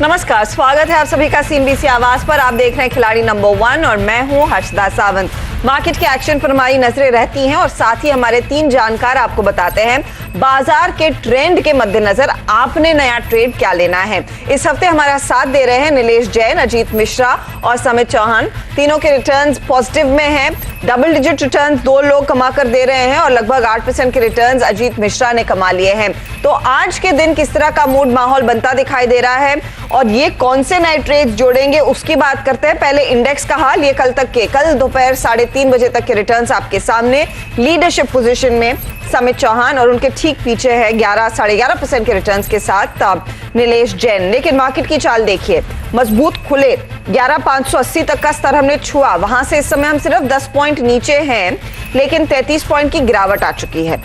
नमस्कार, स्वागत है आप सभी का सीएनबीसी आवाज पर। आप देख रहे हैं खिलाड़ी नंबर 1 और मैं हूं हर्षदा सावंत। मार्केट के एक्शन पर हमारी नजरें रहती हैं और साथ ही हमारे 3 जानकार आपको बताते हैं बाजार के ट्रेंड के मद्देनजर आपने नया ट्रेड क्या लेना है। इस हफ्ते हमारा साथ दे रहे हैं नीलेश जैन, अजीत मिश्रा और समित चौहान। तीनों के रिटर्न्स पॉजिटिव में हैं। डबल डिजिट रिटर्न्स 2 लोग कमा कर दे रहे हैं और लगभग 8% के रिटर्न्स अजीत मिश्रा ने कमा लिए हैं। तो आज के दिन किस तरह का मूड माहौल बनता दिखाई दे रहा है और ये कौन से नए ट्रेड्स जोड़ेंगे उसकी बात करते हैं। पहले इंडेक्स का हाल, ये कल दोपहर 3:30 बजे तक के रिटर्न्स आपके सामने। लीडरशिप पोजीशन में समित चौहान और उनके ठीक पीछे है 11-11.5% के रिटर्न्स के साथ नीलेश जैन। लेकिन मार्केट की चाल देखिए, मजबूत खुले 11,580 तक का स्तर हमने छुआ, वहां से इस समय हम सिर्फ 10 पॉइंट नीचे हैं, लेकिन 33 पॉइंट की गिरावट आ चुकी है।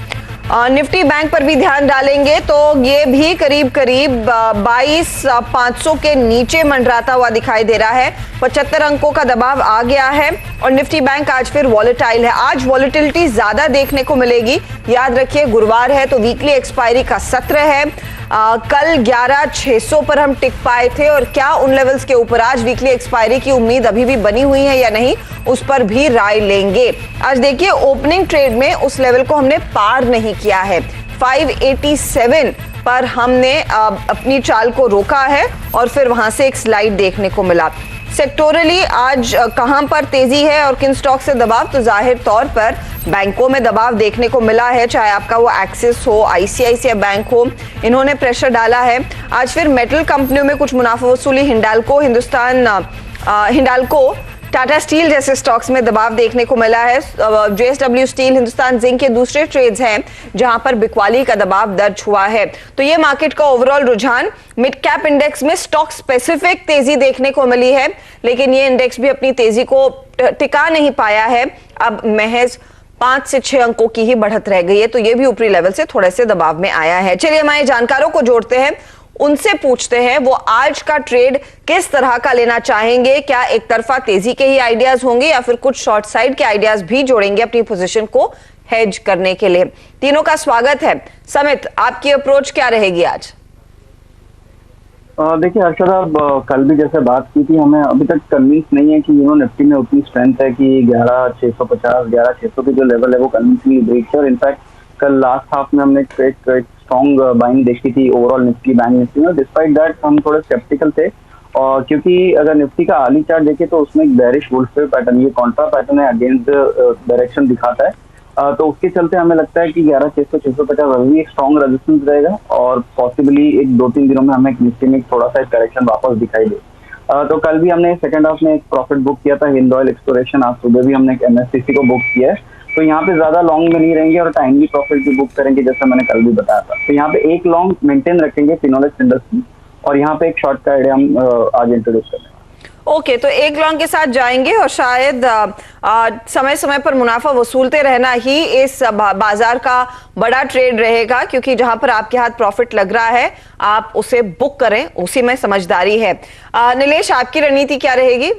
निफ्टी बैंक पर भी ध्यान डालेंगे तो ये भी करीब 22,500 के नीचे मंडराता हुआ दिखाई दे रहा है। 75 अंकों का दबाव आ गया है और निफ्टी बैंक आज फिर वॉलेटाइल है। आज वॉलेटिलिटी ज्यादा देखने को मिलेगी। याद रखिए गुरुवार है तो वीकली एक्सपायरी का सत्र है। कल 11,600 पर हम टिक पाए थे और क्या उन लेवल्स के ऊपर आज वीकली एक्सपायरी की उम्मीद अभी भी बनी हुई है या नहीं, उस पर भी राय लेंगे। आज देखिए ओपनिंग ट्रेड में उस लेवल को हमने पार नहीं किया है। 587 पर हमने अपनी चाल को रोका है और फिर वहां से एक स्लाइड देखने को मिला। सेक्टोरली आज कहां पर तेजी है और किन स्टॉक से दबाव, तो जाहिर तौर पर बैंकों में दबाव देखने को मिला है, चाहे आपका वो एक्सिस हो, आईसीआईसीआई बैंक हो, इन्होंने प्रेशर डाला है। आज फिर मेटल कंपनियों में कुछ मुनाफा वसूली, हिंडाल्को, टाटा स्टील जैसे स्टॉक्स में दबाव देखने को मिला है। जेएसडब्ल्यू स्टील, हिंदुस्तान जिंक के दूसरे ट्रेड्स हैं जहां पर बिकवाली का दबाव दर्ज हुआ है। तो ये मार्केट का ओवरऑल रुझान। मिड कैप इंडेक्स में स्टॉक स्पेसिफिक तेजी देखने को मिली है, लेकिन ये इंडेक्स भी अपनी तेजी को टिका नहीं पाया है। अब महज 5 से 6 अंकों की ही बढ़त रह गई है, तो ये भी ऊपरी लेवल से थोड़े से दबाव में आया है। चलिए हमारे जानकारों को जोड़ते हैं, उनसे पूछते हैं वो आज का ट्रेड किस तरह का लेना चाहेंगे। क्या एक तरफा तेजी के ही आइडियाज होंगे या फिर कुछ शॉर्ट साइड के आइडियाज भी जोड़ेंगे अपनी पोजीशन को हेज करने के लिए। तीनों का स्वागत है। समित, आपकी अप्रोच क्या रहेगी आज? देखिए हर्षदा, कल भी जैसे बात की थी, हमें अभी तक कन्विंस नहीं है कि निफ्टी में उतनी स्ट्रेंथ है कि 11,650 11,600 के जो लेवल है वो कन्विंसली ब्रेक है। और इनफैक्ट कल लास्ट हाफ में हमने एक स्ट्रॉन्ग बाइंग देखी थी ओवरऑल निफ्टी बैंक निफ्टी में। डिस्पाइट दैट हम थोड़े स्केप्टिकल थे, और क्योंकि अगर निफ्टी का आली चार्ट देखें तो उसमें एक बेरिश वुल्फ पैटर्न, ये कॉन्ट्रा पैटर्न है, अगेंस्ट डायरेक्शन दिखाता है। तो उसके चलते हमें लगता है कि 11,600-650 अभी एक स्ट्रॉन्ग रेजिस्टेंस रहेगा और पॉसिबली एक 2-3 दिनों में हमें निफ्टी में थोड़ा सा करेक्शन वापस दिखाई दे। तो कल भी हमने सेकंड हाफ में एक प्रॉफिट बुक किया था हिंदॉयल एक्सप्लोरेशन। आज सुबह भी हमने एक एमएससीसी को बुक किया है। तो यहाँ पे ज्यादा लॉन्ग में नहीं रहेंगे और टाइमली प्रॉफिट भी बुक करेंगे, जैसा मैंने कल भी बताया था। तो यहाँ पे एक लॉन्ग मेंटेन रखेंगे फिनोलेक्स इंडस्ट्री, और यहाँ पे एक शॉर्ट का आइडिया हम आज इंट्रोड्यूस करेंगे। ओके, तो एक लॉन्ग के साथ जाएंगे और शायद समय समय पर मुनाफा वसूलते रहना ही इस बाजार का बड़ा ट्रेड रहेगा, क्योंकि जहां पर आपके हाथ प्रॉफिट लग रहा है आप उसे बुक करें, उसी में समझदारी है। नीलेश, आपकी रणनीति क्या रहेगी?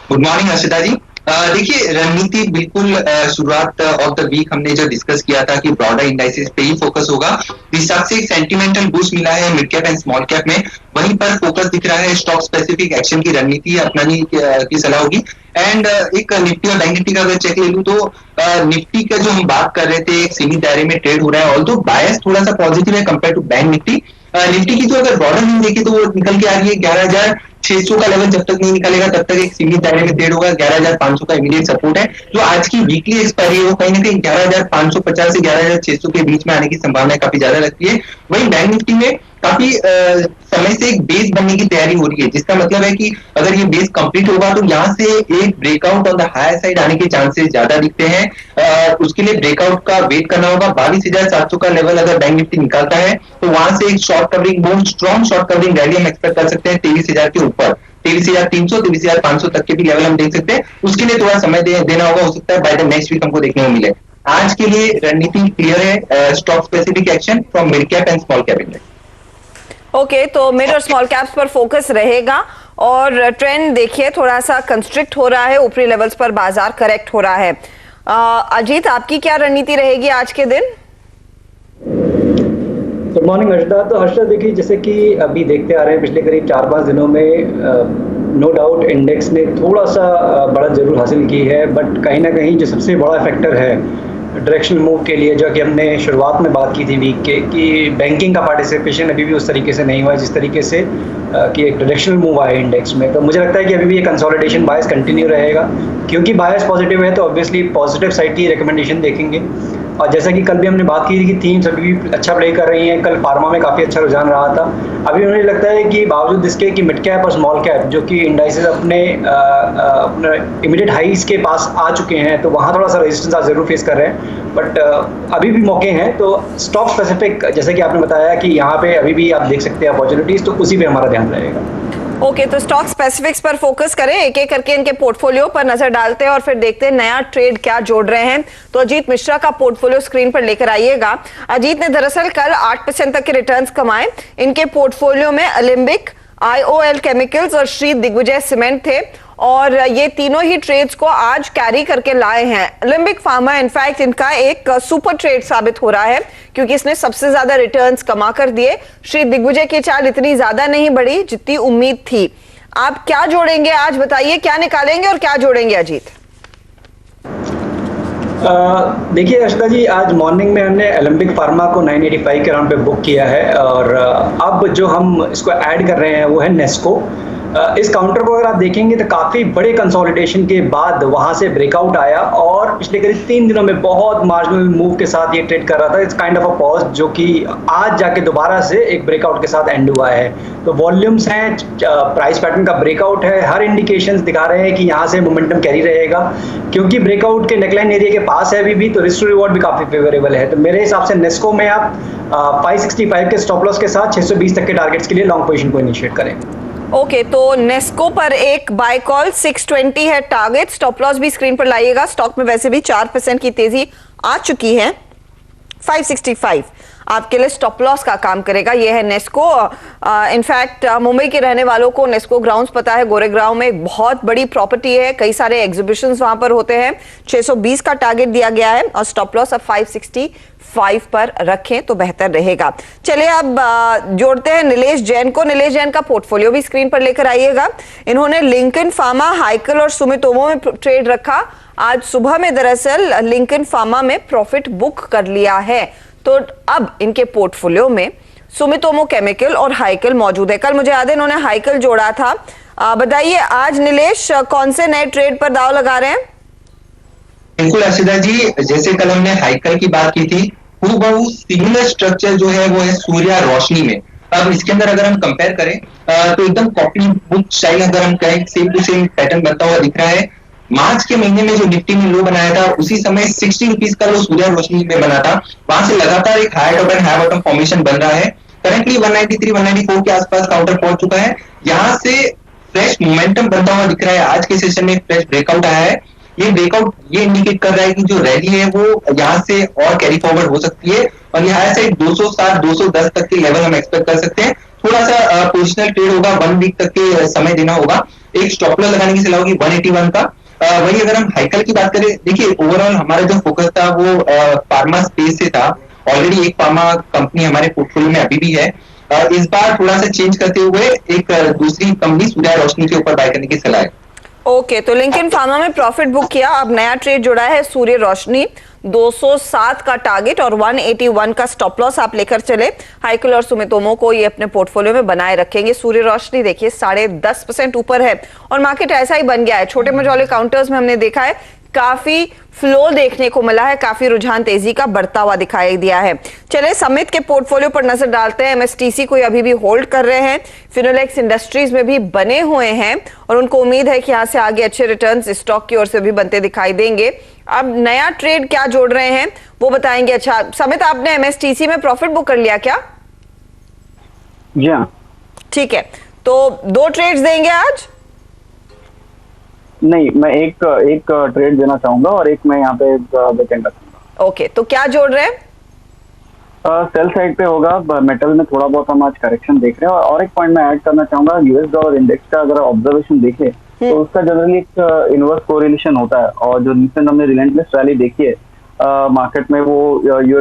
गुड मॉर्निंग हर्षिता जी। देखिए रणनीति बिल्कुल शुरुआत ऑफ द वीक हमने जो डिस्कस किया था कि ब्रॉडर इंडाइसेस पे ही फोकस होगा। इस हिसाब से एक सेंटिमेंटल बूस्ट मिला है mid cap and small cap में, वहीं पर फोकस दिख रहा है। स्टॉक स्पेसिफिक एक्शन की रणनीति अपनाने की सलाह होगी। एंड एक निफ्टी और बैंक निफ्टी का अगर चेक ले लूं तो निफ्टी का जो हम बात कर रहे थे एक सीमित दायरे में ट्रेड हो रहा है, ऑल्दो बायस थोड़ा सा पॉजिटिव है compare to bank Nifty. Nifty की तो अगर ब्रॉडर नहीं देखे तो वो निकल के आ रही है 11,600 का लेवल जब तक नहीं निकलेगा तब तक एक सीमित दायरे में ट्रेड होगा। 11,500 का इमीडिएट सपोर्ट है। जो आज की वीकली एक्सपायरी है वो कहीं ना कहीं 11,550 से 11,600 के बीच में आने की संभावना काफी ज्यादा लगती है। वहीं बैंक निफ्टी में काफी समय से एक बेस बनने की तैयारी हो रही है, जिसका मतलब है कि अगर ये बेस कंप्लीट होगा तो यहाँ से एक breakout on the higher side आने के चांसेस ज्यादा दिखते हैं। उसके लिए ब्रेकआउट का वेट करना होगा। 22,700 का लेवल अगर बैंक निफ्टी निकालता है तो वहां से एक शॉर्ट कवरिंग, बहुत स्ट्रॉन्ग शॉर्ट कवरिंग रैली हम एक्सपेक्ट कर सकते हैं 23,000 के ऊपर। 23,300 23,500 तक के भी लेवल हम देख सकते हैं। उसके लिए थोड़ा समय देना होगा, हो सकता है बाय द नेक्स्ट वीक हमको देखने को मिले। आज के लिए रणनीति क्लियर है, stock specific action from mid cap and small cap index. Okay, तो मिड और स्मॉल कैप्स पर फोकस रहेगा और ट्रेंड देखिए थोड़ा सा कंस्ट्रिक्ट हो रहा है, ऊपरी लेवल्स पर बाजार करेक्ट हो रहा है। अजीत, आपकी क्या रणनीति रहेगी आज के दिन? Good morning Harshada. तो हर्षदा देखिए, जैसे कि अभी देखते आ रहे हैं पिछले करीब 4-5 दिनों में नो डाउट इंडेक्स ने थोड़ा सा बढ़त जरूर हासिल की है, बट कहीं ना कहीं जो सबसे बड़ा फैक्टर है डायरेक्शनल मूव के लिए, जो कि हमने शुरुआत में बात की थी वीक के, कि बैंकिंग का पार्टिसिपेशन अभी भी उस तरीके से नहीं हुआ है जिस तरीके से कि एक डायरेक्शनल मूव आया इंडेक्स में। तो मुझे लगता है कि अभी भी ये कंसोलिडेशन बायस कंटिन्यू रहेगा, क्योंकि बायस पॉजिटिव है तो ऑब्वियसली पॉजिटिव साइड की रिकमेंडेशन देखेंगे। और जैसा कि कल भी हमने बात की थी कि थीम्स अभी भी अच्छा प्ले कर रही हैं। कल फार्मा में काफ़ी अच्छा रुझान रहा था। अभी मुझे लगता है कि बावजूद इसके कि मिड कैप और स्मॉल कैप जो कि इंडाइसेस अपने इमीडिएट हाईज के पास आ चुके हैं, तो वहाँ थोड़ा सा रेजिस्टेंस आप जरूर फेस कर रहे हैं, बट अभी भी मौके हैं। तो स्टॉक स्पेसिफिक जैसे कि आपने बताया कि यहाँ पे अभी भी आप देख सकते हैं अपॉर्चुनिटीज, तो उसी पे हमारा ध्यान रहेगा। ओके, तो स्टॉक स्पेसिफिक्स पर फोकस करें, एक एक करके इनके पोर्टफोलियो पर नजर डालते हैं और फिर देखते हैं नया ट्रेड क्या जोड़ रहे हैं। तो अजीत मिश्रा का पोर्टफोलियो स्क्रीन पर लेकर आइएगा। अजीत ने दरअसल कल 8% तक के रिटर्न्स कमाए। इनके पोर्टफोलियो में अलिम्बिक, IOL केमिकल्स और श्री दिग्विजय सीमेंट थे और ये तीनों ही ट्रेड्स को आज कैरी करके लाए हैं। अलिम्बिक फार्मा इनफैक्ट इनका एक सुपर ट्रेड साबित हो रहा है क्योंकि इसने सबसे ज्यादा रिटर्न्स कमा कर दिए। श्री दिग्विजय की चाल इतनी ज्यादा नहीं बढ़ी जितनी उम्मीद थी। आप क्या जोड़ेंगे आज, बताइए क्या निकालेंगे और क्या जोड़ेंगे अजीत? देखिए हर्षदा जी, आज मॉर्निंग में हमने ओलंपिक फार्मा को 985 के राउंड पे बुक किया है और अब जो हम इसको ऐड कर रहे हैं वो है नेस्को। इस काउंटर को अगर आप देखेंगे तो काफ़ी बड़े कंसोलिडेशन के बाद वहाँ से ब्रेकआउट आया और पिछले करीब 3 दिनों में बहुत मार्जिनल मूव के साथ ये ट्रेड कर रहा था। It's kind of a pause जो कि आज जाके दोबारा से एक ब्रेकआउट के साथ एंड हुआ है। तो वॉल्यूम्स हैं, प्राइस पैटर्न का ब्रेकआउट है, हर इंडिकेशंस दिखा रहे हैं कि यहाँ से मोमेंटम कैरी रहेगा क्योंकि ब्रेकआउट के नेकलाइन एरिया के पास है अभी भी, तो रिस्क टू रिवॉर्ड भी काफ़ी फेवरेबल है। तो मेरे हिसाब से नेस्को में आप 565 के स्टॉप लॉस के साथ 620 तक के टारगेट्स के लिए लॉन्ग पोजीशन को इनिशिएट करें। ओके, तो नेस्को पर एक बाय कॉल 620 है टारगेट। स्टॉप लॉस भी स्क्रीन पर लाइएगा। स्टॉक में वैसे भी 4% की तेजी आ चुकी है। 565 आपके लिए स्टॉप लॉस का काम करेगा। यह है नेस्को। इनफैक्ट मुंबई के रहने वालों को नेस्को ग्राउंड्स पता है। गोरेगांव में एक बहुत बड़ी प्रॉपर्टी है, कई सारे एग्जीबिशंस वहां पर होते हैं। 620 का टारगेट दिया गया है और स्टॉप लॉस अब 565 पर रखें तो बेहतर रहेगा। चलिए अब जोड़ते हैं नीलेश जैन को। नीलेश जैन का पोर्टफोलियो भी स्क्रीन पर लेकर आइएगा। इन्होंने लिंकन फार्मा, हाइकल और सुमितोमो में ट्रेड रखा। आज सुबह में दरअसल लिंकन फार्मा में प्रॉफिट बुक कर लिया है, तो अब इनके पोर्टफोलियो में सुमितोमो केमिकल और हाइकल मौजूद है। कल मुझे याद है इन्होंने हाइकल जोड़ा था। बताइए आज नीलेश कौन से नए ट्रेड पर दाव लगा रहे हैं? बिल्कुल अर्शिदा जी, जैसे कल हमने हाइकल की बात की थी, हूबहू सिमिलर स्ट्रक्चर जो है वो है सूर्या रोशनी में। अब इसके अंदर अगर हम कंपेयर करें तो एकदम कॉपी बुक स्टाइल अगर हम कहें, सेम टू सेम पैटर्न बनता हुआ दिख रहा है। मार्च के महीने में जो निफ्टी में लो बनाया था उसी समय 60 रुपीज का लो सूर्या रोशनी में बना था। वहां से लगातार एक high top and high bottom formation बन रहा है। करंटली 193 194 के आसपास काउंटर पहुंच चुका है। यहाँ से फ्रेश मोमेंटम बनता हुआ दिख रहा है। आज के सेशन में फ्रेश ब्रेकआउट आया है। ये ब्रेकआउट ये इंडिकेट कर रहा है कि जो रैली है वो यहाँ से और कैरी फॉरवर्ड हो सकती है और यहाँ से 260 210 तक के लेवल हम एक्सपेक्ट कर सकते हैं। थोड़ा सा पोजिशनल ट्रेड होगा, 1 वीक तक के समय देना होगा। एक स्टॉप लॉस लगाने की सलाह होगी 181 का। वही अगर हम हाइकल की बात करें, देखिए ओवरऑल हमारा जो फोकस था वो फार्मा स्पेस से था। ऑलरेडी एक फार्मा कंपनी हमारे पोर्टफोलियो में अभी भी है। इस बार थोड़ा सा चेंज करते हुए एक दूसरी कंपनी सूर्या रोशनी के ऊपर बाय करने की सलाह है। ओके, तो लिंकन फार्मा में प्रॉफिट बुक किया। अब नया ट्रेड जुड़ा है सूर्य रोशनी। 207 का टारगेट और 181 का स्टॉप लॉस आप लेकर चले। हाइकल और सुमितोमो को ये अपने पोर्टफोलियो में बनाए रखेंगे। सूर्य रोशनी देखिए 10.5% ऊपर है और मार्केट ऐसा ही बन गया है। छोटे मझौले काउंटर्स में हमने देखा है काफी फ्लो देखने को मिला है, काफी रुझान तेजी का बढ़ता हुआ दिखाई दिया है। चले समित के पोर्टफोलियो पर नजर डालते हैं। एमएसटीसी को अभी भी होल्ड कर रहे हैं। फिनोलेक्स इंडस्ट्रीज में भी बने हुए हैं और उनको उम्मीद है कि यहां से आगे अच्छे रिटर्न्स स्टॉक की ओर से भी बनते दिखाई देंगे। अब नया ट्रेड क्या जोड़ रहे हैं वो बताएंगे। अच्छा समित, आपने एमएसटीसी में प्रॉफिट बुक कर लिया क्या? जी हाँ, ठीक है, तो 2 ट्रेड्स देंगे आज? नहीं, मैं एक ट्रेड देना चाहूंगा और एक मैं यहाँ पे वेकेंट रखूंगा। ओके, तो क्या जोड़ रहे हैं? सेल साइड पे होगा। मेटल में थोड़ा बहुत हम आज करेक्शन देख रहे हैं और एक पॉइंट मैं ऐड करना चाहूंगा। यूएस डॉलर इंडेक्स का अगर ऑब्जर्वेशन देखें तो उसका जनरली एक इनवर्स कोरिलेशन होता है और जो रिसेंट हमने रिलेंटलेस रैली देखी है मार्केट में वो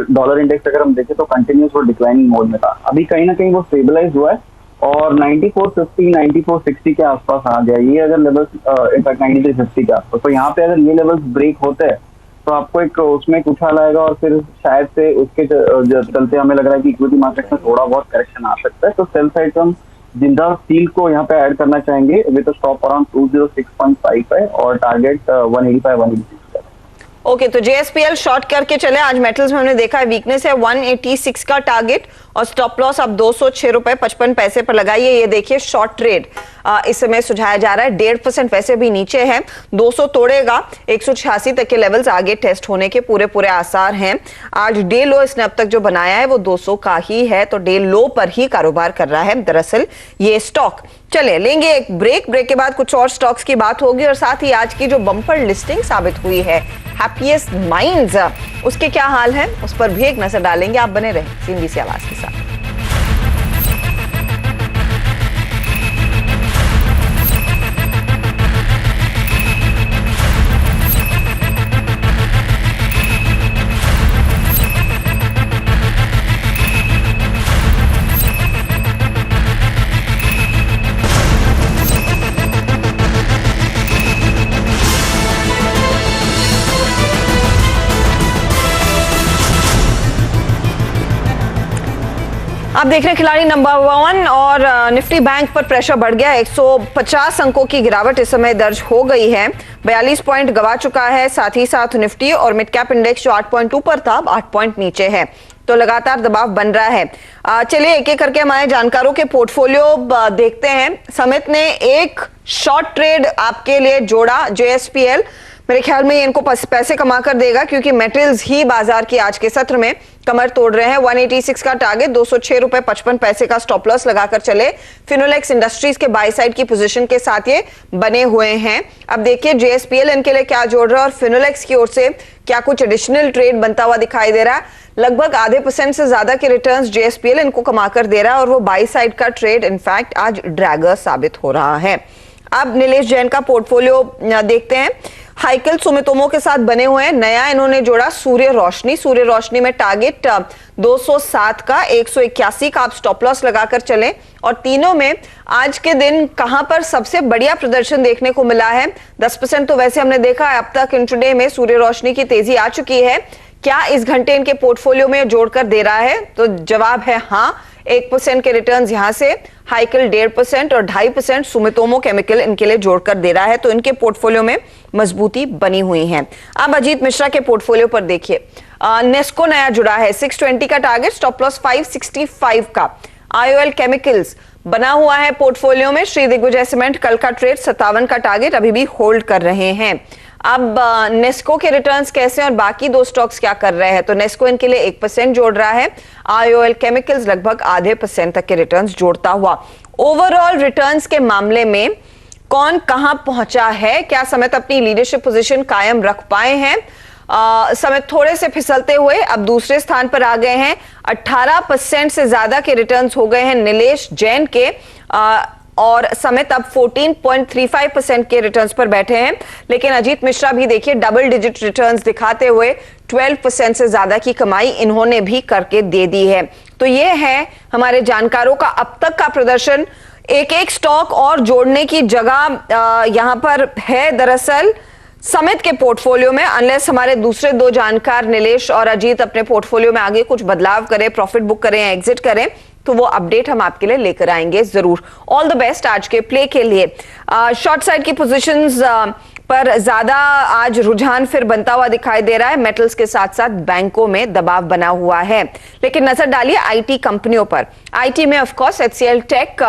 डॉलर इंडेक्स अगर हम देखें तो कंटिन्यूस वो डिक्लाइनिंग मोड में था। अभी कहीं ना कहीं वो स्टेबलाइज हुआ है और 9450 9460 के आसपास आ गया ये अगर लेवल्स, इनफैक्ट 9350 के आसपास। तो यहाँ पे अगर ये लेवल्स ब्रेक होते हैं तो आपको एक उसमें एक उछाल आएगा और फिर शायद से उसके चलते हमें लग रहा है कि इक्विटी मार्केट में थोड़ा बहुत करेक्शन आ सकता है। तो सेल साइड हम जिंदा स्टील को यहाँ पे ऐड करना चाहेंगे विद स्टॉप अराउंड 206.55 और टारगेट 185 186। ओके, तो जेएसपीएल शॉर्ट करके चले। आज मेटल्स में हमने देखा है वीकनेस है, 186 का टारगेट और स्टॉप लॉस अब 206 रुपए 55 पैसे पर लगाइए। ये देखिए शॉर्ट ट्रेड इस समय सुझाया जा रहा है, 1.5% वैसे भी नीचे है, 200 तोड़ेगा, 186 तक के लेवल्स आगे टेस्ट होने के पूरे आसार हैं। आज डे लो इसने अब तक जो बनाया है वो 200 का ही है, तो डे लो पर ही कारोबार कर रहा है दरअसल ये स्टॉक। चलिए लेंगे एक ब्रेक के बाद कुछ और स्टॉक्स की बात होगी और साथ ही आज की जो बम्पर लिस्टिंग साबित हुई है हैप्पीएस्ट माइंड्स, उसके क्या हाल है उस पर भी एक नजर डालेंगे। आप बने रहे सीएनबीसी आवाज के साथ। आप देख रहे हैं खिलाड़ी नंबर 1 और निफ्टी बैंक पर प्रेशर बढ़ गया, 150 अंकों की गिरावट इस समय दर्ज हो गई है, 42 पॉइंट गवा चुका है। साथ ही साथ निफ्टी और मिड कैप इंडेक्स जो 8.2 पर था 8 पॉइंट नीचे है, तो लगातार दबाव बन रहा है। चलिए एक एक करके हमारे जानकारों के पोर्टफोलियो देखते हैं। समित ने एक शॉर्ट ट्रेड आपके लिए जोड़ा जेएसपीएल, मेरे ख्याल में इनको पैसे कमा कर देगा क्योंकि मेटल्स ही बाजार की आज के सत्र में कमर तोड़ रहे हैं। 186 का टारगेट, 206 रुपए 55 पैसे का स्टॉप लॉस लगाकर चले। फिनोलेक्स इंडस्ट्रीज के बाय साइड की पोजीशन के साथ ये बने हुए हैं। अब देखिए जेएसपीएल इनके लिए क्या जोड़ रहा है और फिनोलेक्स की ओर से क्या कुछ एडिशनल ट्रेड बनता हुआ दिखाई दे रहा है। लगभग आधे % से ज्यादा के रिटर्न्स जेएसपीएल इनको कमा कर दे रहा है और वो बाय साइड का ट्रेड इनफैक्ट आज ड्रैगर साबित हो रहा है। अब नीलेश जैन का पोर्टफोलियो देखते हैं। हाइकल सुमितोमो के साथ बने हुए हैं, नया इन्होंने जोड़ा सूर्य रोशनी में टारगेट 207 का, 181 का आप स्टॉप लॉस लगाकर चलें। और तीनों में आज के दिन कहां पर सबसे बढ़िया प्रदर्शन देखने को मिला है, 10% तो वैसे हमने देखा है अब तक इंट्राडे में सूर्य रोशनी की तेजी आ चुकी है। क्या इस घंटे इनके पोर्टफोलियो में जोड़कर दे रहा है, तो जवाब है हाँ। 1% के रिटर्न्स यहां से, हाइकल 1.5% और 2.5% सुमितोमो केमिकल इनके लिए जोड़कर दे रहा है, तो इनके पोर्टफोलियो में मजबूती बनी हुई है। अब अजीत मिश्रा के पोर्टफोलियो पर देखिए, नेस्को नया जुड़ा है, 620 का टारगेट, स्टॉप लॉस 565 का। आईओएल केमिकल्स बना हुआ है पोर्टफोलियो में। श्री दिग्विजय सीमेंट कल का ट्रेड 57 का टारगेट अभी भी होल्ड कर रहे हैं। अब नेस्को के रिटर्न्स कैसे और बाकी दो स्टॉक्स क्या कर रहे हैं, तो नेस्को इनके लिए 1% जोड़ रहा है, आईओएल केमिकल्स लगभग आधे % तक के रिटर्न्स जोड़ता हुआ। ओवरऑल रिटर्न्स के मामले में कौन कहां पहुंचा है, क्या समित अपनी लीडरशिप पोजीशन कायम रख पाए हैं? समित थोड़े से फिसलते हुए अब दूसरे स्थान पर आ गए हैं, 18% से ज्यादा के रिटर्न्स हो गए हैं नीलेश जैन के, और समित अब 14.35% के रिटर्न्स पर बैठे हैं। लेकिन अजीत मिश्रा भी देखिए डबल डिजिट रिटर्न्स दिखाते हुए 12% से ज्यादा की कमाई इन्होंने भी करके दे दी है। तो ये है हमारे जानकारों का अब तक का प्रदर्शन। एक एक स्टॉक और जोड़ने की जगह यहां पर है दरअसल समित के पोर्टफोलियो में, अनलेस हमारे दूसरे दो जानकार नीलेश और अजीत अपने पोर्टफोलियो में आगे कुछ बदलाव करें, प्रॉफिट बुक करें या एग्जिट करें, तो वो अपडेट हम आपके लिए लेकर आएंगे जरूर। ऑल द बेस्ट आज के प्ले के लिए। शॉर्ट साइड की पोजीशंस पर ज्यादा आज रुझान फिर बनता हुआ दिखाई दे रहा है, मेटल्स के साथ साथ बैंकों में दबाव बना हुआ है। लेकिन नजर डालिए आईटी कंपनियों पर। आईटी में ऑफ कोर्स एचसीएल टेक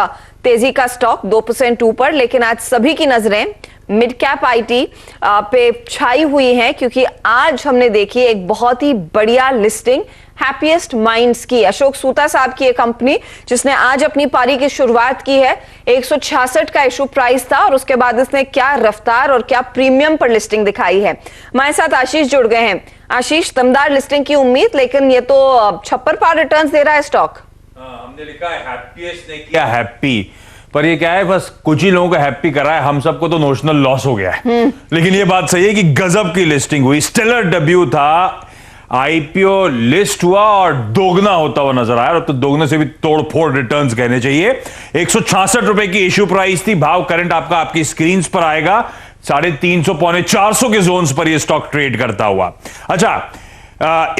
तेजी का स्टॉक 2% ऊपर, लेकिन आज सभी की नजरें मिड कैप आईटी पे छाई हुई हैं क्योंकि आज हमने देखी एक बहुत ही बढ़िया लिस्टिंग हैप्पीएस्ट माइंड्स की। अशोक सूता साहब की एक कंपनी जिसने आज अपनी पारी की शुरुआत की है, 166 का इशू प्राइस था और उसके बाद इसने क्या रफ्तार और क्या प्रीमियम पर लिस्टिंग दिखाई है। हमारे साथ आशीष जुड़ गए हैं। आशीष, दमदार लिस्टिंग की उम्मीद, लेकिन ये तो छप्पर पार रिटर्न्स दे रहा है स्टॉक। हमने लिखा है हैप्पीएस्ट, नहीं किया हैप्पी, पर ये क्या है, बस कुछ ही लोगों को हैप्पी कर रहा है, हम सबको तो नोशनल लॉस हो गया है। लेकिन ये बात सही है कि गजब की लिस्टिंग हुई, स्टेलर डेब्यू था, आईपीओ लिस्ट हुआ और दोगुना होता हुआ नजर आया, और तो दोगुने से भी तोड़फोड़ रिटर्न्स कहने चाहिए। 166 रुपए की इश्यू प्राइस थी, भाव करंट आपका आपकी स्क्रीन पर आएगा। 350 पौने 400 के जोन्स पर यह स्टॉक ट्रेड करता हुआ। अच्छा,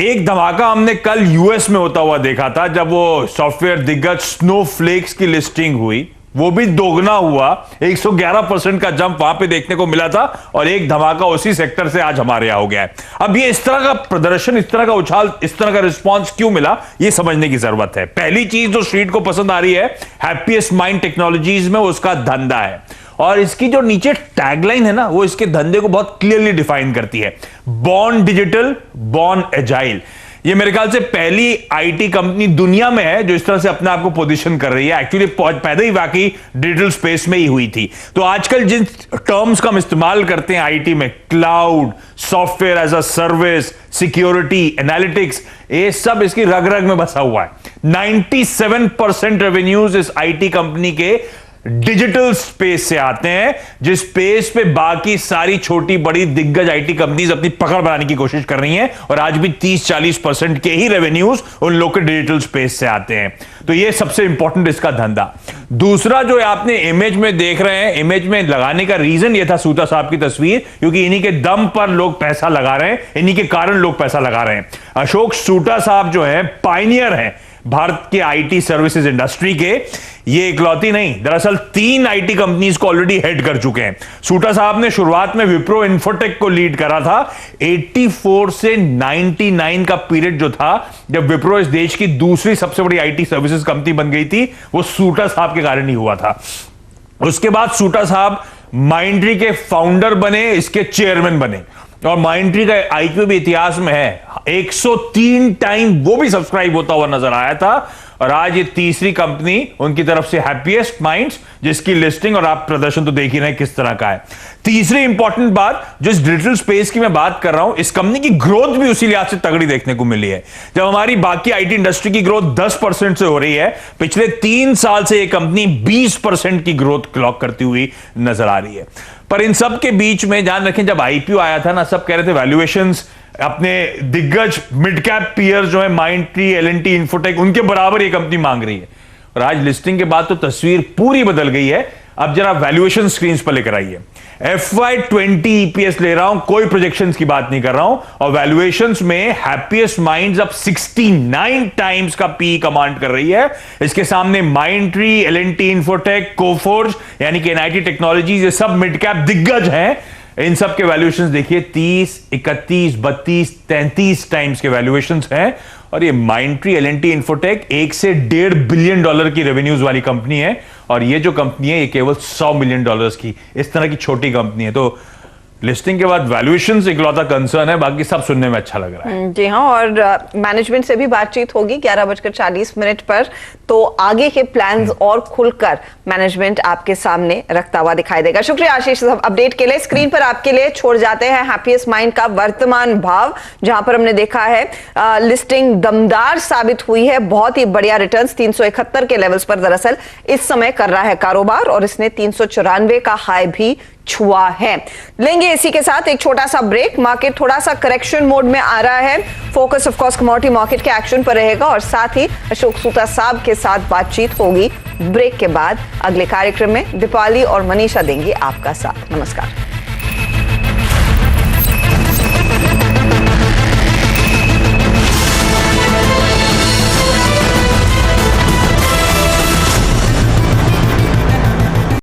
एक धमाका हमने कल यूएस में होता हुआ देखा था, जब वो सॉफ्टवेयर दिग्गज स्नोफ्लेक्स की लिस्टिंग हुई, वो भी दोगुना हुआ। 111% का जंप वहां पे देखने को मिला था, और एक धमाका उसी सेक्टर से आज हमारे यहां हो गया है। अब ये इस तरह का प्रदर्शन, इस तरह का उछाल, इस तरह का रिस्पांस क्यों मिला, ये समझने की जरूरत है। पहली चीज जो स्ट्रीट को पसंद आ रही है, हैप्पीएस्ट माइंड टेक्नोलॉजीज में उसका धंधा है, और इसकी जो नीचे टैगलाइन है ना, वो इसके धंधे को बहुत क्लियरली डिफाइन करती है। Born digital, born agile. ये मेरे ख्याल से पहली आईटी कंपनी दुनिया में है जो इस तरह से अपने आप को पोजीशन कर रही है। एक्चुअली पैदा ही वाकई डिजिटल स्पेस में ही हुई थी। तो आजकल जिन टर्म्स का हम इस्तेमाल करते हैं आईटी में, cloud, software as a service, security, analytics, ये सब इसकी रग रग में बसा हुआ है। 97% रेवेन्यूज इस आईटी कंपनी के डिजिटल स्पेस से आते हैं, जिस स्पेस पे बाकी सारी छोटी बड़ी दिग्गज आईटी कंपनीज अपनी पकड़ बनाने की कोशिश कर रही हैं, और आज भी 30-40% के ही रेवेन्यूज उन लोग के डिजिटल स्पेस से आते हैं। तो ये सबसे इंपॉर्टेंट इसका धंधा। दूसरा जो आपने इमेज में देख रहे हैं, इमेज में लगाने का रीजन ये था सूता साहब की तस्वीर, क्योंकि इन्हीं के दम पर लोग पैसा लगा रहे हैं, इन्हीं के कारण लोग पैसा लगा रहे हैं। अशोक सूटा साहब जो है पायनियर हैं भारत के आईटी सर्विसेज इंडस्ट्री के। ये इकलौती नहीं, दरअसल 3 आईटी कंपनीज को ऑलरेडी हेड कर चुके हैं। सूटा साहब ने शुरुआत में विप्रो इन्फोटेक को लीड करा था। 84 से 99 का पीरियड जो था, जब विप्रो इस देश की दूसरी सबसे बड़ी आईटी सर्विसेज कंपनी बन गई थी, वो सूटा साहब के कारण ही हुआ था। उसके बाद सूटा साहब माइंडट्री के फाउंडर बने, इसके चेयरमैन बने, और माइंडट्री का आईपीओ भी इतिहास में है। 103 टाइम वो भी सब्सक्राइब होता हुआ नजर आया था, और आज ये तीसरी कंपनी उनकी तरफ से हैप्पीएस्ट माइंड्स, जिसकी लिस्टिंग और आप प्रदर्शन तो देख ही रहे हैं किस तरह का है। तीसरी इंपॉर्टेंट बात, जो इस डिजिटल स्पेस की मैं बात कर रहा हूं, इस कंपनी की ग्रोथ भी उसी लिहाज से तगड़ी देखने को मिली है। जब हमारी बाकी आईटी इंडस्ट्री की ग्रोथ 10% से हो रही है, पिछले 3 साल से यह कंपनी 20% की ग्रोथ क्लॉक करती हुई नजर आ रही है। पर इन सब के बीच में ध्यान रखें, जब आईपीओ आया था ना, सब कह रहे थे वैल्यूएशंस अपने दिग्गज मिड कैप पीयर जो है माइंडट्री, एल&टी, इन्फोटेक, उनके बराबर ये कंपनी मांग रही है। और आज लिस्टिंग के बाद तो तस्वीर पूरी बदल गई है। अब जरा वैल्यूएशन स्क्रीन पर लेकर आइए। FY20 ईपीएस ले रहा हूं, कोई प्रोजेक्शंस की बात नहीं कर रहा हूं, और वैल्यूएशंस में हैप्पीएस्ट माइंड्स अब 69 टाइम्स का पी कमांड कर रही है। इसके सामने माइंडट्री, एल&टी, इन्फोटेक, कोफोर्ज यानी कि एनआईटी टेक्नोलॉजीज, ये सब मिड कैप दिग्गज हैं। इन सब के वैल्यूएशंस देखिए 30, 31, 32, 33 टाइम्स के वैल्यूएशंस हैं। और ये माइंडट्री, एल&टी, इन्फोटेक 1 से $1.5 बिलियन की रेवेन्यूज वाली कंपनी है, और ये जो कंपनी है ये केवल $100 मिलियन की, इस तरह की छोटी कंपनी है। तो लिस्टिंग के बाद वैल्यूएशंस इकलौता कंसर्न है, बाकी सब सुनने में अच्छा लग रहा है। जी हाँ, और मैनेजमेंट से भी बातचीत होगी 11:40 पर, तो आगे के प्लान्स और खुलकर मैनेजमेंट आपके सामने रखता हुआ दिखाई देगा। शुक्रिया आशीष अपडेट के लिए। स्क्रीन पर आपके लिए छोड़ जाते हैं हैप्पीएस्ट माइंड का वर्तमान भाव, जहां पर हमने देखा है लिस्टिंग दमदार साबित हुई है। बहुत ही बढ़िया रिटर्न्स 371 के लेवल्स पर दरअसल इस समय कर रहा है कारोबार, और इसने 394 का हाई भी छुआ है। लेंगे इसी के साथ एक छोटा सा ब्रेक। मार्केट थोड़ा सा करेक्शन मोड में आ रहा है। Focus of course commodity market के एक्शन पर रहेगा, और साथ ही अशोक सूता साहब के साथ बातचीत होगी ब्रेक के बाद। अगले कार्यक्रम में दीपाली और मनीषा देंगी आपका साथ। नमस्कार।